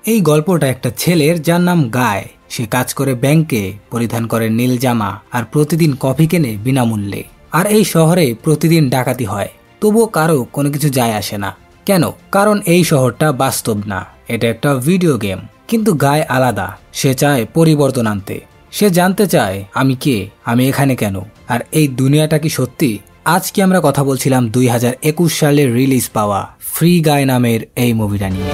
এই গল্পটা একটা ছেলের যার নাম গায়। সে কাজ করে ব্যাংকে, পরিধান করে নীল জামা আর প্রতিদিন কফি কেনে বিনামূল্যে। আর এই শহরে প্রতিদিন ডাকাতি হয়, তবুও কারো কোনো কিছু যায় আসে না। কেন? কারণ এই শহরটা বাস্তব না, এটা একটা ভিডিও গেম। কিন্তু গায় আলাদা, সে চায় পরিবর্তন আনতে। সে জানতে চায় আমি কে, আমি এখানে কেন, আর এই দুনিয়াটা কি সত্যি। আজকে আমরা কথা বলছিলাম 2021 সালে রিলিজ পাওয়া ফ্রি গায় নামের এই মুভিটা নিয়ে।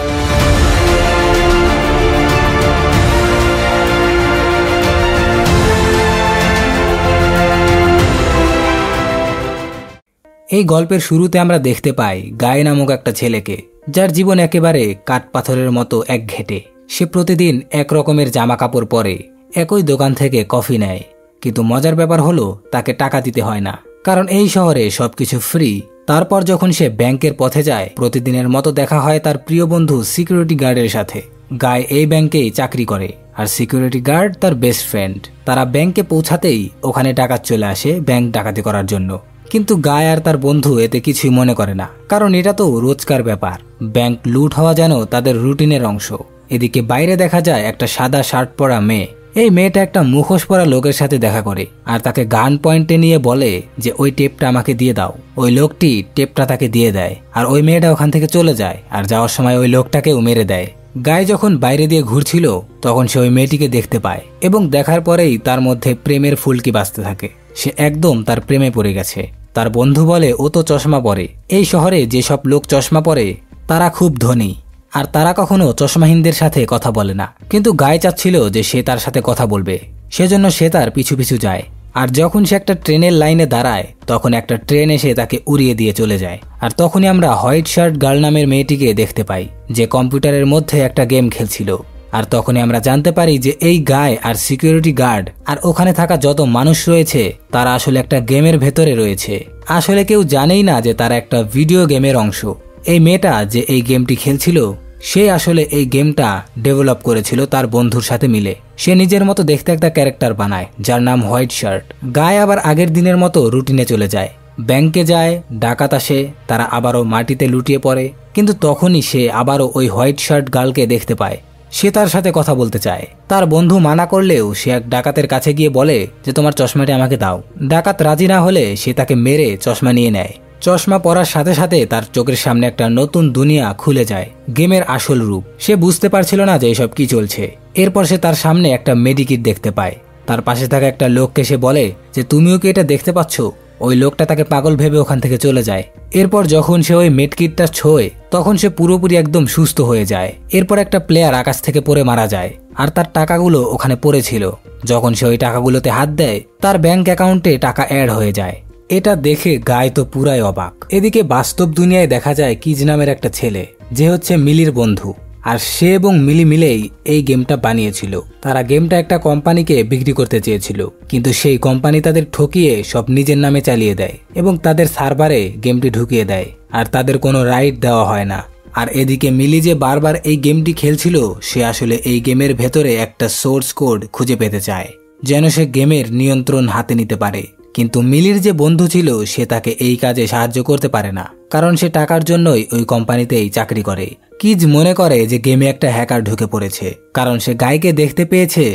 এই গল্পের শুরুতে আমরা দেখতে পাই গায় নামক একটা ছেলেকে, যার জীবন একেবারে কাঠ পাথরের মতো একঘেটে। সে প্রতিদিন এক রকমের জামা কাপড় পরে, একই দোকান থেকে কফি নেয়। কিন্তু মজার ব্যাপার হলো তাকে টাকা দিতে হয় না, কারণ এই শহরে সবকিছু ফ্রি। তারপর যখন সে ব্যাংকের পথে যায়, প্রতিদিনের মতো দেখা হয় তার প্রিয় বন্ধু সিকিউরিটি গার্ডের সাথে। গায় এই ব্যাংকেই চাকরি করে, আর সিকিউরিটি গার্ড তার বেস্ট ফ্রেন্ড। তারা ব্যাংকে পৌঁছাতেই ওখানে ডাকাত চলে আসে ব্যাংক ডাকাতি করার জন্য। কিন্তু গায় আর তার বন্ধু এতে কিছুই মনে করে না, কারণ এটা তো রোজকার ব্যাপার। ব্যাংক লুট হওয়া যেন তাদের রুটিনের অংশ। এদিকে বাইরে দেখা যায় একটা সাদা শার্ট পরা মেয়ে। এই মেয়েটা একটা মুখোশ পরা লোকের সাথে দেখা করে, আর তাকে গান পয়েন্টে নিয়ে বলে যে ওই টেপটা আমাকে দিয়ে দাও। ওই লোকটি টেপটা তাকে দিয়ে দেয়, আর ওই মেয়েটা ওখান থেকে চলে যায়, আর যাওয়ার সময় ওই লোকটাকেও মেরে দেয়। গায় যখন বাইরে দিয়ে ঘুরছিল তখন সে ওই মেয়েটিকে দেখতে পায়, এবং দেখার পরেই তার মধ্যে প্রেমের ফুলকি বাজতে থাকে। সে একদম তার প্রেমে পড়ে গেছে। তার বন্ধু বলে ও তো চশমা পরে। এই শহরে যেসব লোক চশমা পরে তারা খুব ধনী, আর তারা কখনো চশমাহীনদের সাথে কথা বলে না। কিন্তু গায় চাচ্ছিল যে সে তার সাথে কথা বলবে, সেজন্য সে তার পিছু পিছু যায়। আর যখন সে একটা ট্রেনের লাইনে দাঁড়ায়, তখন একটা ট্রেন এসে তাকে উড়িয়ে দিয়ে চলে যায়। আর তখনই আমরা হোয়াইট শার্ট গার্ল নামের মেয়েটিকে দেখতে পাই, যে কম্পিউটারের মধ্যে একটা গেম খেলছিল। আর তখনই আমরা জানতে পারি যে এই গায় আর সিকিউরিটি গার্ড আর ওখানে থাকা যত মানুষ রয়েছে তারা আসলে একটা গেমের ভেতরে রয়েছে। আসলে কেউ জানেই না যে তারা একটা ভিডিও গেমের অংশ। এই মেয়েটা যে এই গেমটি খেলছিল, সে আসলে এই গেমটা ডেভেলপ করেছিল তার বন্ধুর সাথে মিলে। সে নিজের মতো দেখতে একটা ক্যারেক্টার বানায় যার নাম হোয়াইট শার্ট। গায় আবার আগের দিনের মতো রুটিনে চলে যায়, ব্যাংকে যায়, ডাকাত আসে, তারা আবারও মাটিতে লুটিয়ে পড়ে। কিন্তু তখনই সে আবারও ওই হোয়াইট শার্ট গার্লকে দেখতে পায়। সে তার সাথে কথা বলতে চায়। তার বন্ধু মানা করলেও সে এক ডাকাতের কাছে গিয়ে বলে যে তোমার চশমাটি আমাকে দাও। ডাকাত রাজি না হলে সে তাকে মেরে চশমা নিয়ে নেয়। চশমা পরার সাথে সাথে তার চোখের সামনে একটা নতুন দুনিয়া খুলে যায়, গেমের আসল রূপ। সে বুঝতে পারছিল না যে এসব কি চলছে। এরপর সে তার সামনে একটা মেডিকিট দেখতে পায়। তার পাশে থাকা একটা লোককে সে বলে যে তুমিও কি এটা দেখতে পাচ্ছ? ওই লোকটা তাকে পাগল ভেবে ওখান থেকে চলে যায়। এরপর যখন সে ওই মেডকিটটা ছোঁয়, তখন সে পুরোপুরি একদম সুস্থ হয়ে যায়। এরপর একটা প্লেয়ার আকাশ থেকে পড়ে মারা যায়, আর তার টাকাগুলো ওখানে পড়েছিল। যখন সে ওই টাকাগুলোতে হাত দেয়, তার ব্যাংক অ্যাকাউন্টে টাকা অ্যাড হয়ে যায়। এটা দেখে গায় তো পুরাই অবাক। এদিকে বাস্তব দুনিয়ায় দেখা যায় কিজ নামের একটা ছেলে, যে হচ্ছে মিলির বন্ধু। আর সে এবং মিলি মিলেই এই গেমটা বানিয়েছিল। তারা গেমটা একটা কোম্পানিকে বিক্রি করতে চেয়েছিল, কিন্তু সেই কোম্পানি তাদের ঠকিয়ে সব নিজের নামে চালিয়ে দেয় এবং তাদের সার্ভারে গেমটি ঢুকিয়ে দেয়, আর তাদের কোনো রাইট দেওয়া হয় না। আর এদিকে মিলি যে বারবার এই গেমটি খেলছিল, সে আসলে এই গেমের ভেতরে একটা সোর্স কোড খুঁজে পেতে চায়, যেন সে গেমের নিয়ন্ত্রণ হাতে নিতে পারে। কিন্তু মিলির যে বন্ধু ছিল সে তাকে এই কাজে সাহায্য করতে পারে না, কারণ সে টাকার জন্যই ওই কোম্পানিতেই চাকরি করে। কিজ মনে করে যে গেমে একটা হ্যাকার ঢুকে পড়েছে, কারণ সে গায়কে দেখতে পেয়েছে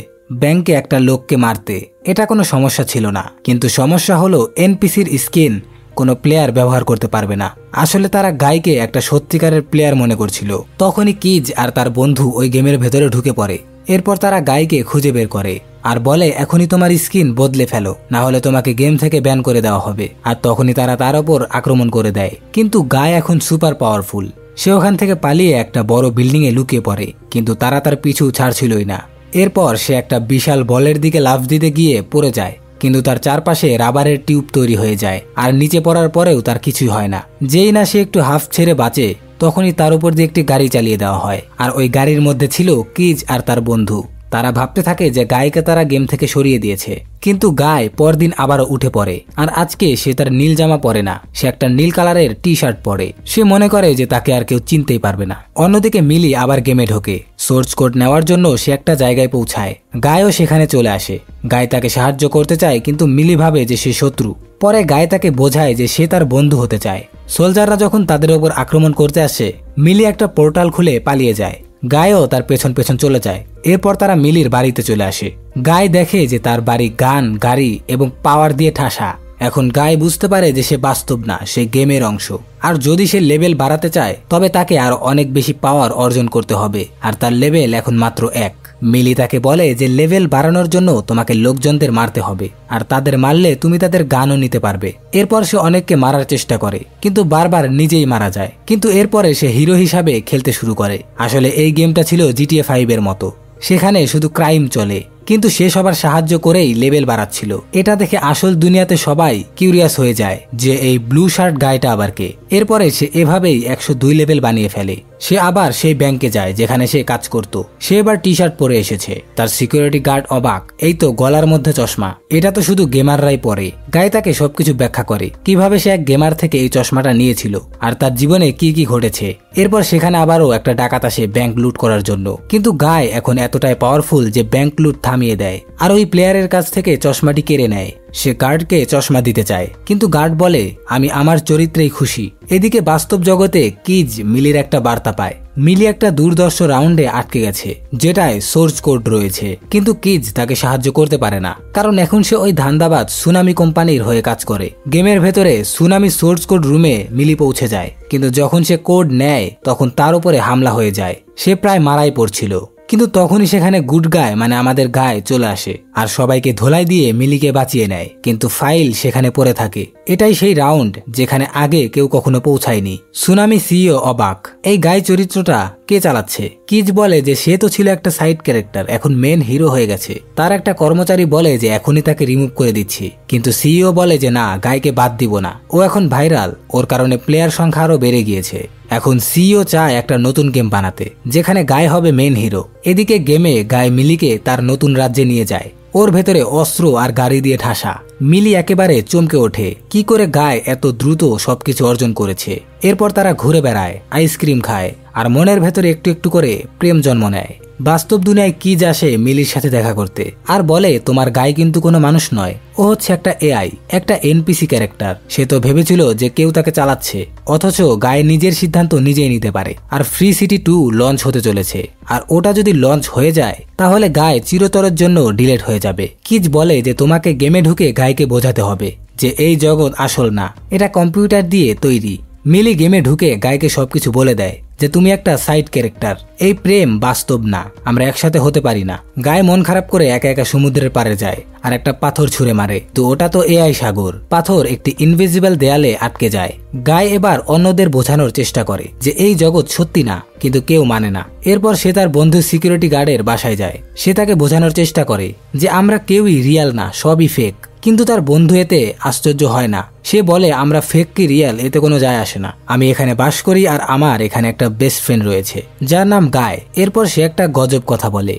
ব্যাংকে একটা লোককে মারতে। এটা কোনো সমস্যা ছিল না, কিন্তু সমস্যা হলো এনপিসির স্কিন কোনো প্লেয়ার ব্যবহার করতে পারবে না। আসলে তারা গায়কে একটা সত্যিকারের প্লেয়ার মনে করছিল। তখনই কিজ আর তার বন্ধু ওই গেমের ভেতরে ঢুকে পড়ে। এরপর তারা গায়কে খুঁজে বের করে আর বলে এখনই তোমার স্কিন বদলে ফেলো, না হলে তোমাকে গেম থেকে ব্যান করে দেওয়া হবে। আর তখনই তারা তার ওপর আক্রমণ করে দেয়। কিন্তু গায় এখন সুপার পাওয়ারফুল। সে ওখান থেকে পালিয়ে একটা বড় বিল্ডিং এ লুকিয়ে পড়ে, কিন্তু তারা তার পিছু ছাড়ছিলই না। এরপর সে একটা বিশাল বলের দিকে লাফ দিতে গিয়ে পড়ে যায়, কিন্তু তার চারপাশে রাবারের টিউব তৈরি হয়ে যায়, আর নিচে পড়ার পরেও তার কিছুই হয় না। যেই না সে একটু হাফ ছেড়ে বাঁচে, তখনই তার উপর দিয়ে একটি গাড়ি চালিয়ে দেওয়া হয়। আর ওই গাড়ির মধ্যে ছিল কিজ আর তার বন্ধু। তারা ভাবতে থাকে যে গায়কে তারা গেম থেকে সরিয়ে দিয়েছে, কিন্তু গায় পরদিন আবারও উঠে পড়ে। আর আজকে সে তার নীল জামা পরে না, সে একটা নীল কালারের টি শার্ট পরে। সে মনে করে যে তাকে আর কেউ চিনতেই পারবে না। অন্যদিকে মিলি আবার গেমে ঢোকে। সোর্স কোড নেওয়ার জন্য সে একটা জায়গায় পৌঁছায়। গায়ও সেখানে চলে আসে। গায় তাকে সাহায্য করতে চায়, কিন্তু মিলি ভাবে যে সে শত্রু। পরে গায় তাকে বোঝায় যে সে তার বন্ধু হতে চায়। সোলজাররা যখন তাদের উপর আক্রমণ করতে আসে, মিলি একটা পোর্টাল খুলে পালিয়ে যায়। গায়ও তার পেছন পেছন চলে যায়। এরপর তারা মিলির বাড়িতে চলে আসে। গায় দেখে যে তার বাড়ি গান, গাড়ি এবং পাওয়ার দিয়ে ঠাসা। এখন গায় বুঝতে পারে যে সে বাস্তব না, সে গেমের অংশ। আর যদি সে লেভেল বাড়াতে চায় তবে তাকে আরো অনেক বেশি পাওয়ার অর্জন করতে হবে, আর তার লেভেল এখন মাত্র 1। মিলি তাকে বলে যে লেভেল বাড়ানোর জন্য তোমাকে লোকজনদের মারতে হবে, আর তাদের মারলে তুমি তাদের গানও নিতে পারবে। এরপর সে অনেককে মারার চেষ্টা করে, কিন্তু বারবার নিজেই মারা যায়। কিন্তু এরপরে সে হিরো হিসাবে খেলতে শুরু করে। আসলে এই গেমটা ছিল GTA 5 এর মতো, সেখানে শুধু ক্রাইম চলে, কিন্তু সে সবার সাহায্য করেই লেভেল বাড়াচ্ছিল। এটা দেখে আসল দুনিয়াতে সবাই কিউরিয়াস হয়ে যায় যে এই ব্লু শার্ট গাইটা আবার কে। এরপরে সে এভাবেই 102 লেভেল বানিয়ে ফেলে। সে আবার সেই ব্যাংকে যায় যেখানে সে কাজ করত। সে এবার টি শার্ট পরে এসেছে। তার সিকিউরিটি গার্ড অবাক, এই তো গলার মধ্যে চশমা, এটা তো শুধু গেমাররাই পরে। গাই তাকে সবকিছু ব্যাখ্যা করে কিভাবে সে এক গেমার থেকে এই চশমাটা নিয়েছিল আর তার জীবনে কি কি ঘটেছে। এরপর সেখানে আবারও একটা ডাকাত আসে ব্যাংক লুট করার জন্য, কিন্তু গাই এখন এতটাই পাওয়ারফুল যে ব্যাংক লুট থামিয়ে দেয় আর ওই প্লেয়ারের কাছ থেকে চশমাটি কেড়ে নেয়। সে গার্ডকে চশমা দিতে চায়, কিন্তু গার্ড বলে আমি আমার চরিত্রেই খুশি। এদিকে বাস্তব জগতে কিজ মিলির একটা বার্তা পায়। মিলি একটা দুর্ধর্ষ রাউন্ডে আটকে গেছে যেটায় সোর্স কোড রয়েছে, কিন্তু কিজ তাকে সাহায্য করতে পারে না, কারণ এখন সে ওই ধান্দাবাজ সুনামি কোম্পানির হয়ে কাজ করে। গেমের ভেতরে সুনামি সোর্স কোড রুমে মিলি পৌঁছে যায়, কিন্তু যখন সে কোড নেয় তখন তার উপরে হামলা হয়ে যায়। সে প্রায় মারাই পড়ছিল, কিন্তু তখনই সেখানে গুড গায় মানে আমাদের গায়ে চলে আসে আর সবাইকে ধোলাই দিয়ে মিলিকে বাঁচিয়ে নেয়। কিন্তু ফাইল সেখানে পড়ে থাকে। এটাই সেই রাউন্ড যেখানে আগে কেউ কখনো পৌঁছায়নি। সুনামি সিইও অবাক, এই গাই চরিত্রটা কে চালাচ্ছে? কিজ বলে যে সে তো ছিল একটা সাইড ক্যারেক্টার, এখন মেন হিরো হয়ে গেছে। তার একটা কর্মচারী বলে যে এখনই তাকে রিমুভ করে দিচ্ছি, কিন্তু সিইও বলে যে না, গাইকে বাদ দিব না, ও এখন ভাইরাল, ওর কারণে প্লেয়ার সংখ্যা আরো বেড়ে গিয়েছে। এখন সিইও চায় একটা নতুন গেম বানাতে যেখানে গাই হবে মেন হিরো। এদিকে গেমে গাই মিলিকে তার নতুন রাজ্যে নিয়ে যায়। ওর ভেতরে অস্ত্র আর গাড়ি দিয়ে ঠাসা। মিলি একেবারে চমকে ওঠে, কি করে গায় এত দ্রুত সবকিছু অর্জন করেছে। এরপর তারা ঘুরে বেড়ায়, আইসক্রিম খায় আর মনের ভেতরে একটু একটু করে প্রেম জন্ম নেয়। বাস্তব দুনিয়ায় কিজ আসে মিলির সাথে দেখা করতে আর বলে তোমার গাই কিন্তু কোনো মানুষ নয়, ও হচ্ছে একটা এআই, একটা এনপিসি ক্যারেক্টার। সে তো ভেবেছিল যে কেউ তাকে চালাচ্ছে, অথচ গায়ে নিজের সিদ্ধান্ত নিজেই নিতে পারে। আর ফ্রি সিটি 2 লঞ্চ হতে চলেছে, আর ওটা যদি লঞ্চ হয়ে যায় তাহলে গায়ে চিরতরের জন্য ডিলেট হয়ে যাবে। কিজ বলে যে তোমাকে গেমে ঢুকে গাইকে বোঝাতে হবে যে এই জগৎ আসল না, এটা কম্পিউটার দিয়ে তৈরি। মিলি গেমে ঢুকে গাইকে সবকিছু বলে দেয় যে তুমি একটা সাইড ক্যারেক্টার, এই প্রেম বাস্তব না, আমরা একসাথে হতে পারি না। গায়ে মন খারাপ করে একা একা সমুদ্রের পাড়ে যায় আর একটা পাথর ছুঁড়ে মারে, তো ওটা তো এআই সাগর। পাথর একটি ইনভিজিবল দেয়ালে আটকে যায়। গায়ে এবার অন্যদের বোঝানোর চেষ্টা করে যে এই জগৎ সত্যি না, কিন্তু কেউ মানে না। এরপর সে তার বন্ধু সিকিউরিটি গার্ডের বাসায় যায়। সে তাকে বোঝানোর চেষ্টা করে যে আমরা কেউই রিয়াল না, সবই ফেক। কিন্তু তার বন্ধু এতে আশ্চর্য হয় না। সে বলে আমরা ফেক কি রিয়াল এতে কোনো যায় আসে না, আমি এখানে বাস করি আর আমার এখানে একটা বেস্ট ফ্রেন্ড রয়েছে যার নাম গায়। এরপর সে একটা গজব কথা বলে,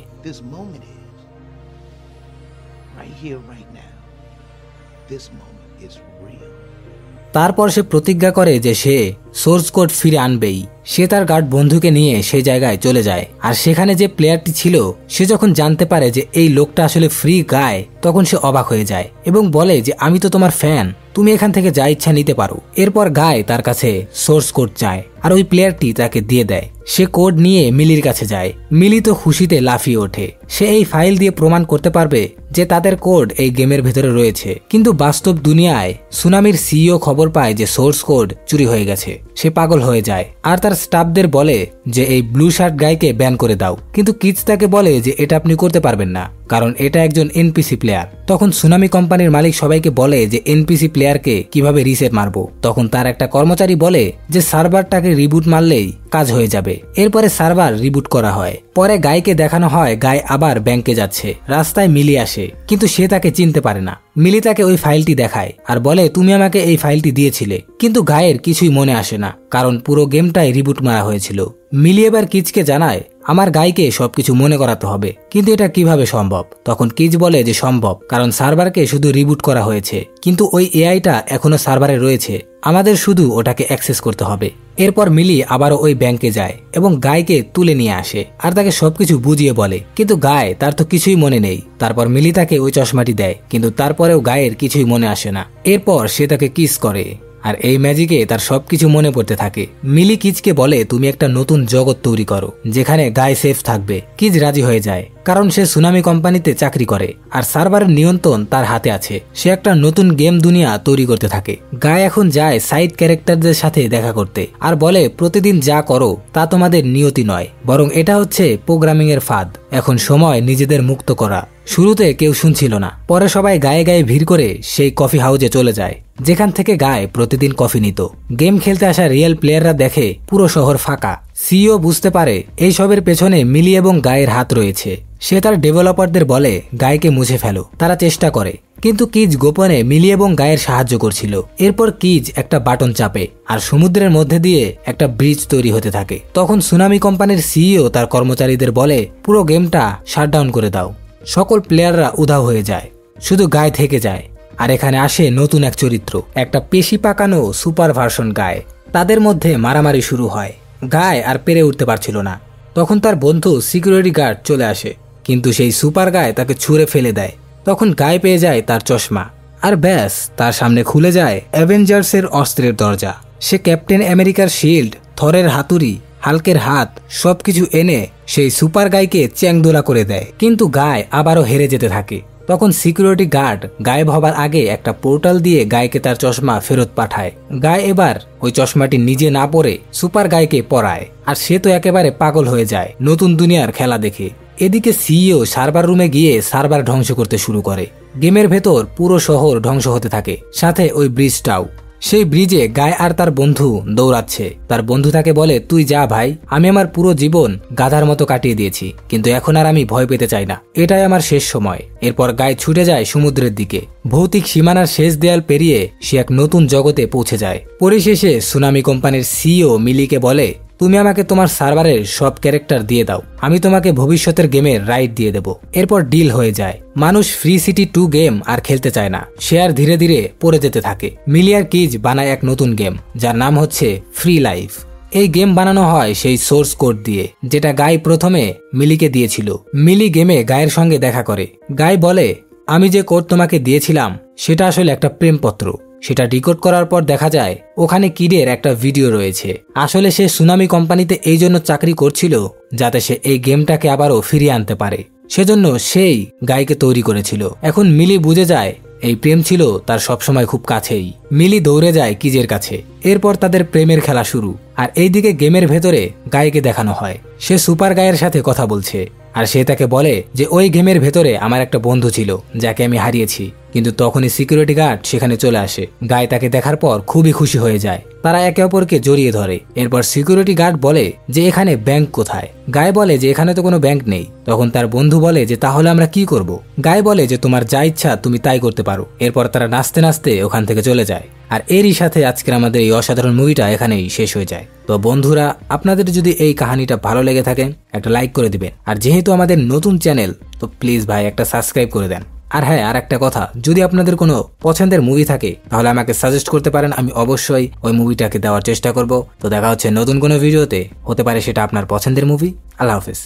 তারপর সে প্রতিজ্ঞা করে যে সে সোর্স কোড ফিরে আনবেই। সে তার গার্ড বন্ধুকে নিয়ে সেই জায়গায় চলে যায়। আর সেখানে যে প্লেয়ারটি ছিল সে যখন জানতে পারে যে এই লোকটা আসলে ফ্রি গায়, তখন সে অবাক হয়ে যায় এবং বলে যে আমি তো তোমার ফ্যান, তুমি এখান থেকে যা ইচ্ছা নিতে পারো। এরপর গায় তার কাছে সোর্স কোড চায় আর ওই প্লেয়ারটি তাকে দিয়ে দেয়। সে কোড নিয়ে মিলির কাছে যায়। মিলি তো খুশিতে লাফিয়ে ওঠে। সে এই ফাইল দিয়ে প্রমাণ করতে পারবে যে তাদের কোড এই গেমের ভেতরে রয়েছে। কিন্তু বাস্তব দুনিয়ায় সুনামির সিইও খবর পায় যে সোর্স কোড চুরি হয়ে গেছে। সে পাগল হয়ে যায় আর তার স্টাফদের বলে যে এই ব্লু শার্ট গাইকে ব্যান করে দাও। কিন্তু কিজ তাকে বলে যে এটা আপনি করতে পারবেন না, কারণ এটা একজন এনপিসি প্লেয়ার। তখন সুনামি কোম্পানির মালিক সবাইকে বলে যে এনপিসি প্লেয়ারকে কিভাবে রিসেট মারবো। তখন তার একটা কর্মচারী বলে যে সার্ভারটাকে রিবুট মারলেই কাজ হয়ে যাবে। এরপরে সার্ভার রিবুট করা হয়। পরে গাইকে দেখানো হয় গাই আবার ব্যাংকে যাচ্ছে। রাস্তায় মিলি আসে, কিন্তু সে তাকে চিনতে পারে না। মিলি তাকে ওই ফাইলটি দেখায় আর বলে তুমি আমাকে এই ফাইলটি দিয়েছিলে। কিন্তু গায়ের কিছুই মনে আসে না, কারণ পুরো গেমটাই রিবুট মারা হয়েছিল। মিলি এবার কিজকে জানায় আমার গাইকে সবকিছু মনে করাতে হবে, কিন্তু এটা কিভাবে সম্ভব? তখন কিজ বলে যে সম্ভব, কারণ সার্ভারকে শুধু রিবুট করা হয়েছে, কিন্তু ওই এআইটা এখনো সার্ভারে রয়েছে, আমাদের শুধু ওটাকে অ্যাক্সেস করতে হবে। এরপর মিলি আবারও ওই ব্যাংকে যায় এবং গাইকে তুলে নিয়ে আসে আর তাকে সবকিছু বুঝিয়ে বলে, কিন্তু গায় তার তো কিছুই মনে নেই। তারপর মিলি তাকে ওই চশমাটি দেয়, কিন্তু তারপরেও গায়ের কিছুই মনে আসে না। এরপর সে তাকে কিস করে আর এই ম্যাজিকে তার সবকিছু মনে পড়তে থাকে। মিলি কিজকে বলে তুমি একটা নতুন জগৎ তৈরি করো যেখানে গায়ে সেফ থাকবে। কিজ রাজি হয়ে যায় কারণ সে সুনামি কোম্পানিতে চাকরি করে আর সার্ভারের নিয়ন্ত্রণ তার হাতে আছে। সে একটা নতুন গেম দুনিয়া তৈরি করতে থাকে। গায়ে এখন যায় সাইড ক্যারেক্টারদের সাথে দেখা করতে আর বলে প্রতিদিন যা করো তা তোমাদের নিয়তি নয়, বরং এটা হচ্ছে প্রোগ্রামিং এর ফাঁদ। এখন সময় নিজেদের মুক্ত করা। শুরুতে কেউ শুনছিল না, পরে সবাই গায়ে গায়ে ভিড় করে সেই কফি হাউজে চলে যায় যেখান থেকে গায়ে প্রতিদিন কফি নিত। গেম খেলতে আসা রিয়েল প্লেয়াররা দেখে পুরো শহর ফাঁকা। সিইও বুঝতে পারে এই সবের পেছনে মিলি এবং গায়ের হাত রয়েছে। সে তার ডেভেলপারদের বলে গায়েকে মুছে ফেলো। তারা চেষ্টা করে কিন্তু কিজ গোপনে মিলি এবং গায়ের সাহায্য করছিল। এরপর কিজ একটা বাটন চাপে আর সমুদ্রের মধ্যে দিয়ে একটা ব্রিজ তৈরি হতে থাকে। তখন সুনামি কোম্পানির সিইও তার কর্মচারীদের বলে পুরো গেমটা শাটডাউন করে দাও। সকল প্লেয়াররা উধাও হয়ে যায়, শুধু গায়ে থেকে যায়। আর এখানে আসে নতুন এক চরিত্র, একটা পেশি পাকানো সুপার ভার্সন গায়ে। তাদের মধ্যে মারামারি শুরু হয়। গায়ে আর পেরে উঠতে পারছিল না। তখন তার বন্ধু সিকিউরিটি গার্ড চলে আসে, কিন্তু সেই সুপার গায়ে তাকে ছুঁড়ে ফেলে দেয়। তখন গায়ে পেয়ে যায় তার চশমা আর ব্যাস তার সামনে খুলে যায় অ্যাভেঞ্জার্সের অস্ত্রের দরজা। সে ক্যাপ্টেন আমেরিকার শিল্ড, থরের হাতুড়ি, হাল্কের হাত সবকিছু এনে সেই সুপার গাইকে চ্যাংদোলা করে দেয়। কিন্তু গায়ে আবারও হেরে যেতে থাকে। তখন সিকিউরিটি গার্ড গায়েব হবার আগে একটা পোর্টাল দিয়ে গায়কে তার চশমা ফেরত পাঠায়। গায়ে এবার ওই চশমাটি নিজে না পরে সুপার গায়কে পরায় আর সে তো একেবারে পাগল হয়ে যায় নতুন দুনিয়ার খেলা দেখে। এদিকে সিইও সার্ভার রুমে গিয়ে সার্ভার ধ্বংস করতে শুরু করে। গেমের ভেতর পুরো শহর ধ্বংস হতে থাকে, সাথে ওই ব্রিজটাও। সেই ব্রিজে গায়ে আর তার বন্ধু দৌড়াচ্ছে। তার বন্ধু তাকে বলে তুই যা ভাই, আমি আমার পুরো জীবন গাধার মতো কাটিয়ে দিয়েছি, কিন্তু এখন আর আমি ভয় পেতে চাই না, এটাই আমার শেষ সময়। এরপর গায়ে ছুটে যায় সমুদ্রের দিকে। ভৌতিক সীমানার শেষ দেয়াল পেরিয়ে সে এক নতুন জগতে পৌঁছে যায়। পরিশেষে সুনামি কোম্পানির সিইও মিলিকে বলে তুমি আমাকে তোমার সার্ভারের সব ক্যারেক্টার দিয়ে দাও, আমি তোমাকে ভবিষ্যতের গেমের রাইট দিয়ে দেব। এরপর ডিল হয়ে যায়। মানুষ ফ্রি সিটি 2 গেম আর খেলতে চায় না, সে আর ধীরে ধীরে পড়ে যেতে থাকে। মিলি আর কিজ বানায় এক নতুন গেম যার নাম হচ্ছে ফ্রি লাইফ। এই গেম বানানো হয় সেই সোর্স কোড দিয়ে যেটা গাই প্রথমে মিলিকে দিয়েছিল। মিলি গেমে গায়ের সঙ্গে দেখা করে। গাই বলে আমি যে কোড তোমাকে দিয়েছিলাম সেটা আসলে একটা প্রেমপত্র। সেটা ডিকোড করার পর দেখা যায় ওখানে কিডের একটা ভিডিও রয়েছে। আসলে সে সুনামি কোম্পানিতে এই জন্য চাকরি করছিল যাতে সে এই গেমটাকে আবারও ফিরিয়ে আনতে পারে। সেজন্য সেই গাইকে তৈরি করেছিল। এখন মিলি বুঝে যায় এই প্রেম ছিল তার সবসময় খুব কাছেই। মিলি দৌড়ে যায় কিজের কাছে। এরপর তাদের প্রেমের খেলা শুরু। আর এইদিকে গেমের ভেতরে গাইকে দেখানো হয় সে সুপার গায়ের সাথে কথা বলছে। আর সে তাকে বলে যে ওই গেমের ভেতরে আমার একটা বন্ধু ছিল যাকে আমি হারিয়েছি। কিন্তু তখনই সিকিউরিটি গার্ড সেখানে চলে আসে। গায়ে তাকে দেখার পর খুবই খুশি হয়ে যায়। তারা একে অপরকে জড়িয়ে ধরে। এরপর সিকিউরিটি গার্ড বলে যে এখানে ব্যাংক কোথায়? গায়ে বলে যে এখানে তো কোনো ব্যাংক নেই। তখন তার বন্ধু বলে যে তাহলে আমরা কি করব? গায়ে বলে যে তোমার যা ইচ্ছা তুমি তাই করতে পারো। এরপর তারা নাচতে নাচতে ওখান থেকে চলে যায়। আর এরই সাথে আজকের আমাদের এই অসাধারণ মুভিটা এখানেই শেষ হয়ে যায়। তো বন্ধুরা, আপনাদের যদি এই কাহিনীটা ভালো লেগে থাকে একটা লাইক করে দিবেন। আর যেহেতু আমাদের নতুন চ্যানেল, তো প্লিজ ভাই একটা সাবস্ক্রাইব করে দেন। আর হ্যাঁ, আর একটা কথা, যদি আপনাদের কোনো পছন্দের মুভি থাকে তাহলে আমাকে সাজেস্ট করতে পারেন, আমি অবশ্যই ওই মুভিটাকে দেওয়ার চেষ্টা করব। তো দেখা হচ্ছে নতুন কোনো ভিডিওতে, হতে পারে সেটা আপনার পছন্দের মুভি। আল্লাহ হাফেজ।